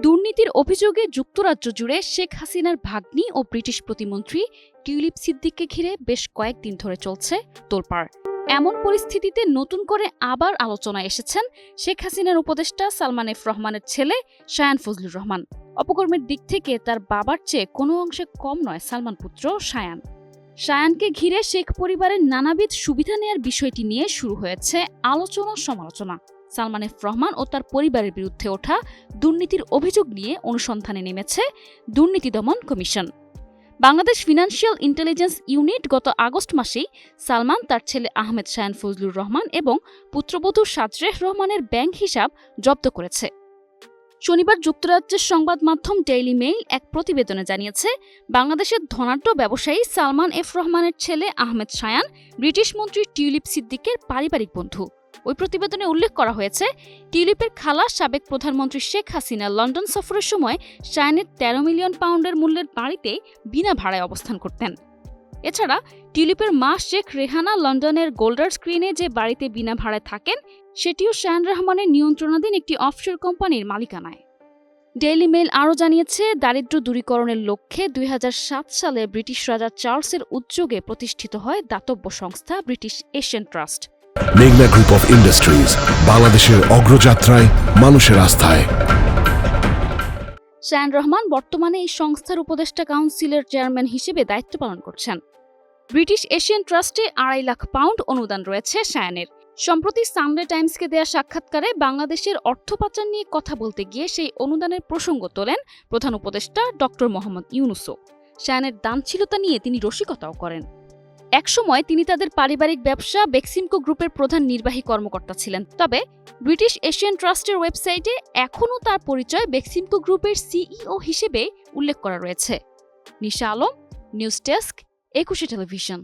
দুর্নীতির অভিযোগে যুক্তরাজ্য জুড়ে শেখ হাসিনার ভাগ্নি ও ব্রিটিশ প্রতিমন্ত্রী টিউলিপ সিদ্দিককে ঘিরে বেশ কয়েকদিন ধরে চলছে তোলপাড়। এমন পরিস্থিতিতে নতুন করে আবার আলোচনায় এসেছেন শেখ হাসিনার উপদেষ্টা সালমান এফ রহমানের ছেলে শায়ান ফজলুর রহমান। অপকর্মের দিক থেকে তার বাবার চেয়ে কোনো অংশে কম নয় সালমান পুত্র শায়ান। শায়ানকে ঘিরে শেখ পরিবারের নানাবিধ সুবিধা নেয়ার বিষয়টি নিয়ে শুরু হয়েছে আলোচনা সমালোচনা। সালমান এফ রহমান ও তার পরিবারের বিরুদ্ধে ওঠা দুর্নীতির অভিযোগ নিয়ে অনুসন্ধানে নেমেছে দুর্নীতি দমন commission. Bangladesh financial intelligence unit গত আগস্ট মাসেই সালমান, তার ছেলে আহমেদ শায়ান ফজলুর রহমান এবং পুত্রবধূ সাজরেহ রহমানের ব্যাংক হিসাব জব্দ করেছে। শনিবার যুক্তরাজ্যের সংবাদ মাধ্যম ডেইলি মেইল এক প্রতিবেদনে জানিয়েছে, বাংলাদেশের ধনাঢ্য ব্যবসায়ী সালমান এফ রহমানের ছেলে আহমেদ শায়ান ব্রিটিশ মন্ত্রী টিউলিপ সিদ্দিকের পারিবারিক বন্ধু। ওই প্রতিবেদনে উল্লেখ করা হয়েছে, টিউলিপের খালা সাবেক প্রধানমন্ত্রী শেখ হাসিনা লন্ডন সফরের সময় শায়ানের 13 মিলিয়ন পাউন্ডের মূল্যের বাড়িতে বিনা ভাড়ায় অবস্থান করতেন। এছাড়া টিউলিপের মা শেখ রেহানা লন্ডনের গোল্ডার স্ক্রিনে যে বাড়িতে বিনা ভাড়ায় থাকেন, সেটিও শায়ান রহমানের নিয়ন্ত্রণাধীন একটি অফশোর কোম্পানির মালিকানায়। ডেইলি মেইল আরও জানিয়েছে, দারিদ্র্য দূরীকরণের লক্ষ্যে 2007 সালে ব্রিটিশ রাজা চার্লসের উদ্যোগে প্রতিষ্ঠিত হয় দাতব্য সংস্থা ব্রিটিশ এশিয়ান ট্রাস্ট। মেঘনা গ্রুপ অফ ইন্ডাস্ট্রিজ, বাংলাদেশের অগ্রযাত্রায় মানুষের আস্থায়। শায়ান রহমান বর্তমানে এই সংস্থার উপদেষ্টা কাউন্সিলের চেয়ারম্যান হিসেবে দায়িত্ব পালন করছেন। ব্রিটিশ এশিয়ান ট্রাস্টে 2.5 লাখ পাউন্ড অনুদান রয়েছে শায়ানের। সম্প্রতি সানডে টাইমসকে দেয়া সাক্ষাৎকারে বাংলাদেশের অর্থ পাচার নিয়ে কথা বলতে গিয়ে সেই অনুদানের প্রসঙ্গ তোলেন প্রধান উপদেষ্টা ডক্টর মোহাম্মদ ইউনুসও। শায়ানের দানশীলতা নিয়ে তিনি রসিকতাও করেন। একসময় তিনি তাদের পারিবারিক ব্যবসা বেক্সিমকো গ্রুপের প্রধান নির্বাহী কর্মকর্তা ছিলেন। তবে ব্রিটিশ এশিয়ান ট্রাস্টের ওয়েবসাইটে এখনও তার পরিচয় বেক্সিমকো গ্রুপের সিইও হিসেবে উল্লেখ করা রয়েছে। নিশা আলম, নিউজ ডেস্ক, 21 টেলিভিশন।